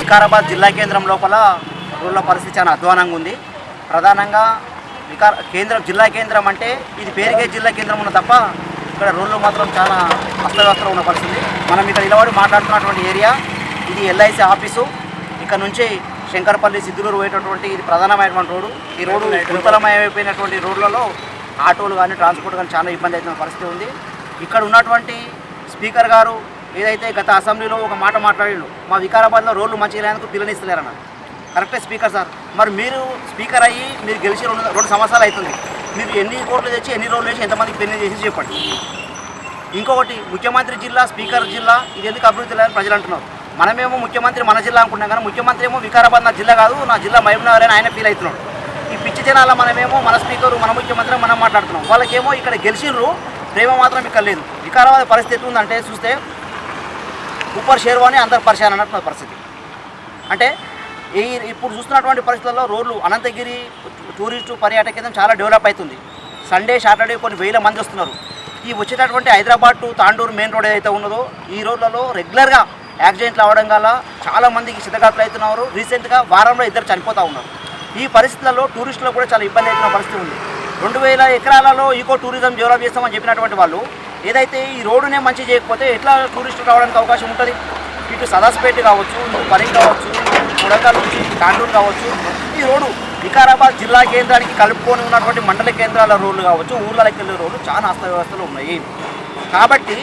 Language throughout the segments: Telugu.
వికారాబాద్ జిల్లా కేంద్రం లోపల రోడ్ల పరిస్థితి చాలా అధ్వానంగా ఉంది. ప్రధానంగా జిల్లా కేంద్రం అంటే ఇది పేరుకే జిల్లా కేంద్రం ఉన్న తప్ప ఇక్కడ రోడ్లు మాత్రం చాలా అస్తవ్యస్తంగా ఉన్న పరిస్థితి. మనం ఇక్కడ నిలబడి మాట్లాడుతున్నటువంటి ఏరియా ఇది ఎల్ఐసి ఆఫీసు. ఇక్కడ నుంచి శంకరపల్లి సిద్ధులూరు పోయేటటువంటి ఇది ప్రధానమైనటువంటి రోడ్డు. ఈ రోడ్డు గుంతలమయమైపోయినటువంటి రోడ్లలో ఆటోలు కానీ ట్రాన్స్పోర్ట్ కానీ చాలా ఇబ్బంది అవుతున్న పరిస్థితి ఉంది. ఇక్కడ ఉన్నటువంటి స్పీకర్ గారు ఏదైతే గత అసెంబ్లీలో ఒక మాట మాట్లాడిండు, మా వికారాబాద్లో రోడ్లు మంచిగా లేనందుకు పిల్లనిస్తలేరన్న. కరెక్టే స్పీకర్ సార్. మరి మీరు స్పీకర్ అయ్యి మీరు గెలిచి రెండు సంవత్సరాలు అవుతుంది. మీరు ఎన్ని కోట్లు తెచ్చి ఎన్ని రోడ్లు వేసి ఎంతమందికి పెళ్లి చేసి చెప్పండి. ఇంకొకటి ముఖ్యమంత్రి జిల్లా స్పీకర్ జిల్లా ఇది ఎందుకు అభివృద్ధి లేదని ప్రజలు అంటున్నారు. మనమేమో ముఖ్యమంత్రి మన జిల్లా అనుకుంటున్నాం కానీ ముఖ్యమంత్రి ఏమో వికారాబాద్ నా జిల్లా కాదు నా జిల్లా మహబూబ్నగర్ అని ఆయన ఫీల్ అవుతున్నాడు. ఈ పిచ్చి జనాల మనమేమో మన స్పీకరు మన ముఖ్యమంత్రి మనం మాట్లాడుతున్నాం. వాళ్ళకేమో ఇక్కడ గెలిచిర్రు, ప్రేమ మాత్రం ఇక్కడ లేదు. వికారాబాద్ పరిస్థితి ఉందంటే చూస్తే ఊపర్ షేర్వాని అందరు పరిశాన్ అన్నట్టు పరిస్థితి. అంటే ఇప్పుడు చూస్తున్నటువంటి పరిస్థితుల్లో రోడ్లు అనంతగిరి టూరిస్టు పర్యాటక కేంద్రం చాలా డెవలప్ అవుతుంది. సండే సాటర్డే కొన్ని వేల మంది వస్తున్నారు. ఈ వచ్చేటటువంటి Hyderabad to Tandur main road ఏదైతే ఉన్నదో ఈ రోడ్లలో రెగ్యులర్గా యాక్సిడెంట్లు అవ్వడం వల్ల చాలామందికి చిత్తగాట్లు అవుతున్నారు. రీసెంట్గా వారంలో 2 చనిపోతూ ఉన్నారు. ఈ పరిస్థితుల్లో టూరిస్టులకు కూడా చాలా ఇబ్బంది అవుతున్న పరిస్థితి ఉంది. 2000 ఎకరాలలో ఈకో టూరిజం డెవలప్ చేస్తామని చెప్పినటువంటి వాళ్ళు ఏదైతే ఈ రోడ్డునే మంచి చేయకపోతే ఎట్లా టూరిస్టులు రావడానికి అవకాశం ఉంటుంది? ఇటు సదాస్పేట కావచ్చు, ఇటు పరి కావచ్చు, కొడంగల్ నుంచి తాండూరు కావచ్చు, ఈ రోడ్డు వికారాబాద్ జిల్లా కేంద్రానికి కలుపుకొని ఉన్నటువంటి మండల కేంద్రాల రోడ్లు కావచ్చు, ఊర్లకి వెళ్ళే రోడ్లు చాలా అస్తవ్యవస్థలు ఉన్నాయి. కాబట్టి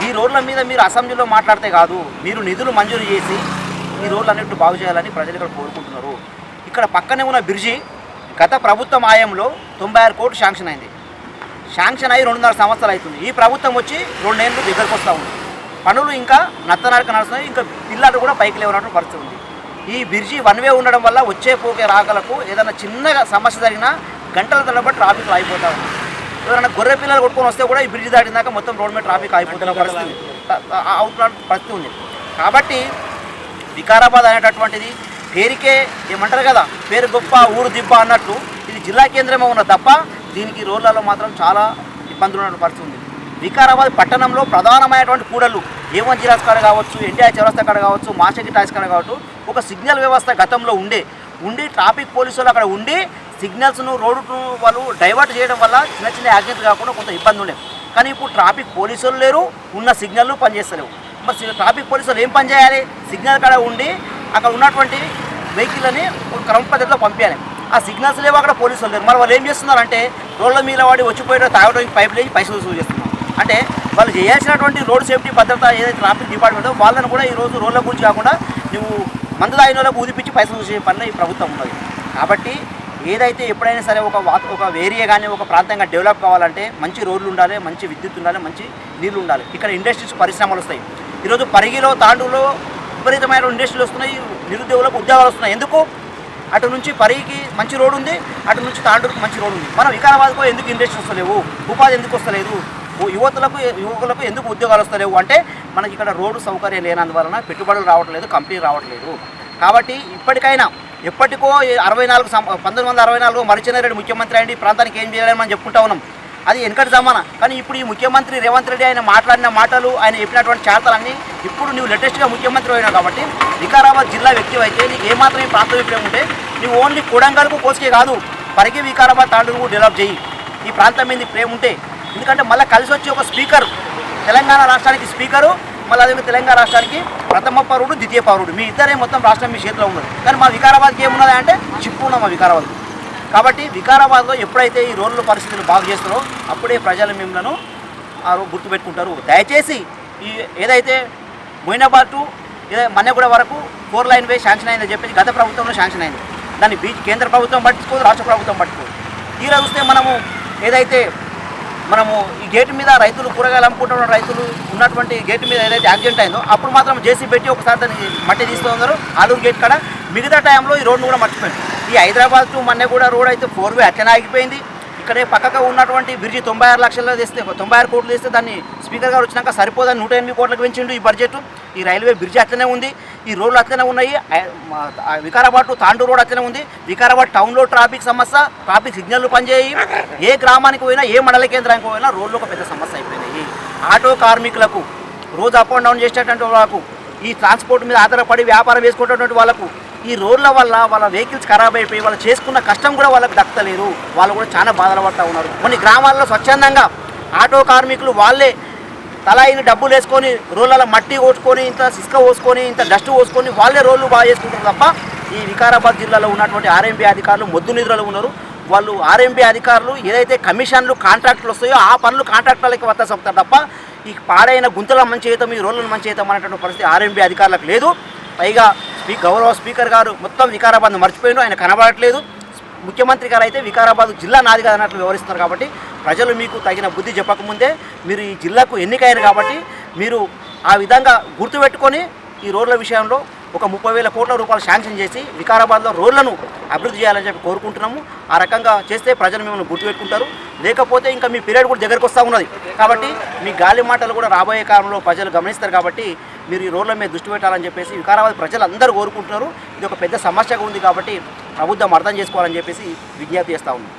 ఈ రోడ్ల మీద మీరు అసెంబ్లీలో మాట్లాడితే కాదు, మీరు నిధులు మంజూరు చేసి ఈ రోడ్లు అన్నిటి బాగు చేయాలని ప్రజలు ఇక్కడ కోరుకుంటున్నారు. ఇక్కడ పక్కనే ఉన్న బ్రిడ్జి గత ప్రభుత్వం ఆయంలో 96 కోట్లు శాంక్షన్ అయింది. శాంక్షన్ అయ్యి 2.5 సంవత్సరాలు అవుతుంది. ఈ ప్రభుత్వం వచ్చి 2 ఏళ్ళు దగ్గరకు వస్తూ ఉంది. పనులు ఇంకా నత్తనడక నడుస్తున్నాయి. ఇంకా పిల్లలు కూడా పైకి లేవనటువంటి పరిస్థితి ఉంది. ఈ బ్రిడ్జి 1 వే ఉండడం వల్ల వచ్చే పోకే రాకలకు ఏదైనా చిన్నగా సమస్య జరిగినా గంటల తరబడి ట్రాఫిక్ ఆగిపోతూ ఉంది. ఎవరైనా గొర్రె పిల్లలు కొట్టుకొని వస్తే కూడా ఈ బ్రిడ్జి దాటినాక మొత్తం రోడ్ మీద ట్రాఫిక్ ఆగిపోతున్న పరిస్థితి అవుతున్న పరిస్థితి ఉంది. కాబట్టి వికారాబాద్ అనేటటువంటిది పేరుకే ఏమంటారు కదా, పేరు గొప్ప ఊరు దిబ్బ అన్నట్టు ఇది జిల్లా కేంద్రమే ఉన్న తప్ప దీనికి రోడ్లలో మాత్రం చాలా ఇబ్బందులు ఉన్న పరిస్థితి ఉంది. వికారాబాద్ పట్టణంలో ప్రధానమైనటువంటి కూడళ్ళు A1 జిరాక్స్ కాడ కావచ్చు, ఎన్టీఆర్ చౌరస్తా కాడ కావచ్చు, మాషకి టాక్స్ కాడ కావచ్చు ఒక సిగ్నల్ వ్యవస్థ గతంలో ఉండి ట్రాఫిక్ పోలీసులు అక్కడ ఉండి సిగ్నల్స్ను రోడ్డును వాళ్ళు డైవర్ట్ చేయడం వల్ల చిన్న చిన్న యాక్సిడెంట్లు కాకుండా కొంత ఇబ్బంది ఉండేది. కానీ ఇప్పుడు ట్రాఫిక్ పోలీసులు లేరు, ఉన్న సిగ్నల్లు పనిచేస్తలేవు. మరి ట్రాఫిక్ పోలీసులు ఏం పని చేయాలి? సిగ్నల్ కాడ ఉండి అక్కడ ఉన్నటువంటి వెహికల్ని క్రమ పద్ధతిలో పంపించాలి. ఆ సిగ్నల్స్ లేవు, అక్కడ పోలీసులు లేరు. మరి వాళ్ళు ఏం చేస్తున్నారంటే రోడ్ల మీద వాడి వచ్చిపోయేట తాగడానికి పైపులు వేసి పైసలు వసూలు చేస్తున్నారు. అంటే వాళ్ళు చేయాల్సినటువంటి రోడ్ సేఫ్టీ భద్రత ఏదైతే ట్రాఫిక్ డిపార్ట్మెంట్ వాళ్ళని కూడా ఈరోజు రోడ్ల గురించి కాకుండా నువ్వు మందు తాగిన వాళ్ళకు ఊదిపించి పైసలు చూసే పనిలో ఈ ప్రభుత్వం ఉన్నది. కాబట్టి ఏదైతే ఎప్పుడైనా సరే ఒక ఏరియా కానీ ఒక ప్రాంతంగా డెవలప్ కావాలంటే మంచి రోడ్లు ఉండాలి, మంచి విద్యుత్ ఉండాలి, మంచి నీళ్లు ఉండాలి. ఇక్కడ ఇండస్ట్రీస్ పరిశ్రమలు వస్తాయి. ఈరోజు పరిగిలో తాండూరులో విపరీతమైన ఇండస్ట్రీలు వస్తున్నాయి, నిరుద్యోగులకు ఉద్యోగాలు వస్తున్నాయి. ఎందుకు? అటు నుంచి పరిగికి మంచి రోడ్డు ఉంది, అటు నుంచి తాండూరుకు మంచి రోడ్డు ఉంది. మనం వికారాబాద్కు ఎందుకు ఇండస్ట్రీ వస్తలేవు, ఉపాధి ఎందుకు వస్తలేదు, యువకులకు ఎందుకు ఉద్యోగాలు వస్తలేవు అంటే మనకి ఇక్కడ రోడ్డు సౌకర్యం లేనందువలన పెట్టుబడులు రావట్లేదు, కంపెనీ రావట్లేదు. కాబట్టి ఇప్పటికైనా ఎప్పటికో 1964 మరిచెన్నారెడ్డి ముఖ్యమంత్రి అయ్యి ప్రాంతానికి ఏం చేయాలని మనం చెప్పుకుంటా ఉన్నాం. అది వెనకటి జమానా. కానీ ఇప్పుడు ఈ ముఖ్యమంత్రి రేవంత్ రెడ్డి ఆయన మాట్లాడిన మాటలు, ఆయన చెప్పినటువంటి చేతలన్నీ ఇప్పుడు నువ్వు లేటెస్ట్గా ముఖ్యమంత్రి అయినావు. కాబట్టి వికారాబాద్ జిల్లా వ్యక్తి అయితే నీకు ఏమాత్రం ఈ ప్రాంతం విప్లవం ఉంటే నువ్వు ఓన్లీ కొడంగల్కు కోసుకే కాదు, పరిగి వికారాబాద్ తాండూరు డెవలప్ చేయి. ఈ ప్రాంతం మీద ప్రేమ ఉంటే, ఎందుకంటే మళ్ళీ కలిసి వచ్చి ఒక స్పీకర్ తెలంగాణ రాష్ట్రానికి స్పీకరు, మళ్ళీ అదే తెలంగాణ రాష్ట్రానికి ప్రథమ పౌరుడు, ద్వితీయ పౌరుడు, మీ ఇద్దరే మొత్తం రాష్ట్రం మీ చేతిలో ఉన్నది. కానీ మా వికారాబాద్కి ఏమున్నది అంటే చిప్పు ఉన్నాం మా వికారాబాద్. కాబట్టి వికారాబాద్లో ఎప్పుడైతే ఈ రోడ్ల పరిస్థితులు బాగు చేస్తారో అప్పుడే ప్రజలు మిమ్మల్ని గుర్తుపెట్టుకుంటారు. దయచేసి ఈ ఏదైతే మొయినాబాద్ టు మన్నెగూడ వరకు 4 లైన్ వే శాంక్షన్ అయిందని చెప్పేసి గత ప్రభుత్వంలో శాంక్షన్ అయింది. దాన్ని కేంద్ర ప్రభుత్వం పట్టుకోదు, రాష్ట్ర ప్రభుత్వం పట్టుకోదు. తీరా చూస్తే ఏదైతే మనము ఈ గేటు మీద రైతులు కూరగాయలు అమ్ముకుంటున్న రైతులు ఉన్నటువంటి గేటు మీద ఏదైతే యాక్సిడెంట్ అయిందో అప్పుడు మాత్రం జేసీ పెట్టి ఒకసారి దాన్ని మట్టి తీస్తూ ఉన్నారు ఆలూరు గేట్ కాడ. మిగతా టైంలో ఈ రోడ్ను కూడా మర్చిపోయింది. ఈ హైదరాబాద్ టు మన్నెగూడ రోడ్ అయితే 4 వే అట్లనే ఆగిపోయింది. ఇక్కడే పక్కగా ఉన్నటువంటి బ్రిడ్జి 96 లక్షల్లో తెస్తే 96 కోట్లు తెస్తే దాన్ని స్పీకర్ గారు వచ్చినాక సరిపోదని 108 కోట్లకు పెంచిండు ఈ బడ్జెట్. ఈ రైల్వే బ్రిడ్జి అట్లనే ఉంది, ఈ రోడ్లు అట్లనే ఉన్నాయి. వికారాబాద్ టు తాండూరు రోడ్ అట్లనే ఉంది. వికారాబాద్ టౌన్లో ట్రాఫిక్ సమస్య, ట్రాఫిక్ సిగ్నల్లు పనిచేయి. ఏ గ్రామానికి పోయినా, ఏ మండల కేంద్రానికి పోయినా రోడ్లు ఒక పెద్ద సమస్య అయిపోయినాయి. ఆటో కార్మికులకు రోజు అప్ అండ్ డౌన్ చేసేటటువంటి వాళ్ళకు ఈ ట్రాన్స్పోర్ట్ మీద ఆధారపడి వ్యాపారం వేసుకునేటువంటి వాళ్ళకు ఈ రోడ్ల వల్ల వాళ్ళ వెహికల్స్ ఖరాబ్ అయిపోయి వాళ్ళు చేసుకున్న కష్టం కూడా వాళ్ళకి దక్కలేరు. వాళ్ళు కూడా చాలా బాధలు పడుతూ ఉన్నారు. కొన్ని గ్రామాల్లో స్వచ్ఛందంగా ఆటో కార్మికులు వాళ్ళే తలాయిని డబ్బులు వేసుకొని రోడ్లలో మట్టి పోసుకొని ఇంత ఇసుక పోసుకొని ఇంత డస్ట్ పోసుకొని వాళ్ళే రోడ్లు బాగా చేసుకుంటారు తప్ప ఈ వికారాబాద్ జిల్లాలో ఉన్నటువంటి ఆర్ఎంపీ అధికారులు మొద్దు నిద్రలో ఉన్నారు. వాళ్ళు ఆర్ఎంపీ అధికారులు ఏదైతే కమిషన్లు కాంట్రాక్టులు వస్తాయో ఆ పనులు కాంట్రాక్టులకి వర్తిస్తారు తప్ప ఈ పాడైన గుంతల మంచి చేద్దాం ఈ రోడ్లను మంచి చేద్దాం అనేటువంటి పరిస్థితి ఆర్ఎంపీ అధికారులకు లేదు. పైగా గౌరవ స్పీకర్ గారు మొత్తం వికారాబాద్ను మర్చిపోయిన ఆయన కనబడట్లేదు. ముఖ్యమంత్రి గారు అయితే వికారాబాద్ జిల్లా నాది కాదు అన్నట్లు వివరిస్తున్నారు. కాబట్టి ప్రజలు మీకు తగిన బుద్ధి చెప్పకముందే మీరు ఈ జిల్లాకు ఎన్నికయ్యారు కాబట్టి మీరు ఆ విధంగా గుర్తుపెట్టుకొని ఈ రోడ్ల విషయంలో ఒక 30,000 కోట్ల రూపాయలు శాంక్షన్ చేసి వికారాబాద్లో రోడ్లను అభివృద్ధి చేయాలని చెప్పి కోరుకుంటున్నాము. ఆ రకంగా చేస్తే ప్రజలు మిమ్మల్ని గుర్తుపెట్టుకుంటారు. లేకపోతే ఇంకా మీ పీరియడ్ కూడా దగ్గరకు వస్తూ ఉన్నది కాబట్టి మీ గాలి మాటలు కూడా రాబోయే కాలంలో ప్రజలు గమనిస్తారు. కాబట్టి మీరు ఈ రోడ్ల మీద దృష్టి పెట్టాలని చెప్పేసి వికారాబాద్ ప్రజలు అందరూ కోరుకుంటున్నారు. ఇది ఒక పెద్ద సమస్యగా ఉంది కాబట్టి ప్రభుత్వం అర్థం చేసుకోవాలని చెప్పేసి విజ్ఞప్తి చేస్తూ ఉంది.